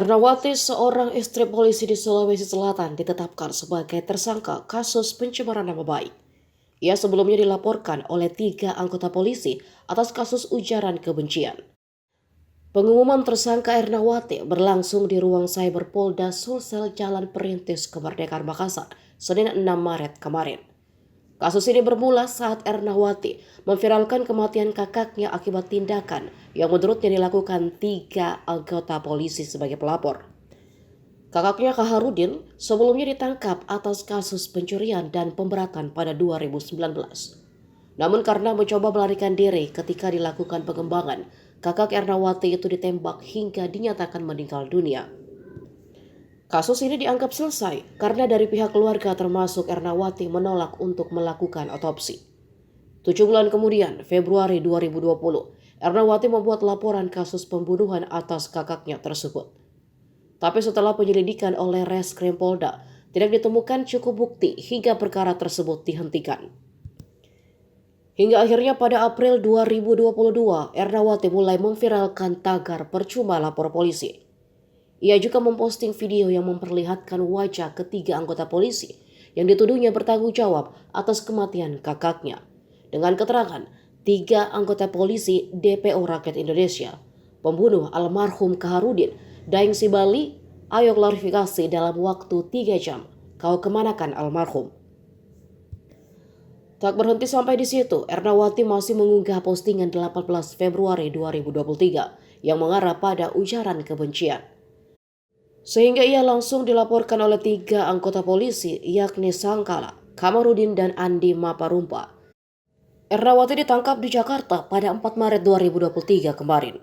Ernawati, seorang istri polisi di Sulawesi Selatan, ditetapkan sebagai tersangka kasus pencemaran nama baik. Ia sebelumnya dilaporkan oleh 3 anggota polisi atas kasus ujaran kebencian. Pengumuman tersangka Ernawati berlangsung di ruang cyber Polda Sulsel Jalan Perintis Kemerdekaan Makassar, Senin 6 Maret kemarin. Kasus ini bermula saat Ernawati memviralkan kematian kakaknya akibat tindakan yang menurutnya dilakukan 3 anggota polisi sebagai pelapor. Kakaknya Kaharudin sebelumnya ditangkap atas kasus pencurian dan pemberatan pada 2019. Namun karena mencoba melarikan diri ketika dilakukan pengembangan, kakak Ernawati itu ditembak hingga dinyatakan meninggal dunia. Kasus ini dianggap selesai karena dari pihak keluarga termasuk Ernawati menolak untuk melakukan otopsi. 7 bulan kemudian, Februari 2020, Ernawati membuat laporan kasus pembunuhan atas kakaknya tersebut. Tapi setelah penyelidikan oleh Reskrim Polda, tidak ditemukan cukup bukti hingga perkara tersebut dihentikan. Hingga akhirnya pada April 2022, Ernawati mulai memviralkan tagar percuma lapor polisi. Ia juga memposting video yang memperlihatkan wajah ketiga anggota polisi yang dituduhnya bertanggung jawab atas kematian kakaknya. Dengan keterangan 3 anggota polisi DPO Rakyat Indonesia, pembunuh almarhum Kaharudin, Daeng Sibali, ayo klarifikasi dalam waktu 3 jam, kau kemanakan almarhum. Tak berhenti sampai di situ, Ernawati masih mengunggah postingan 18 Februari 2023 yang mengarah pada ujaran kebencian. Sehingga ia langsung dilaporkan oleh 3 anggota polisi, yakni Sangkala, Kamarudin, dan Andi Maparumpa. Ernawati ditangkap di Jakarta pada 4 Maret 2023 kemarin.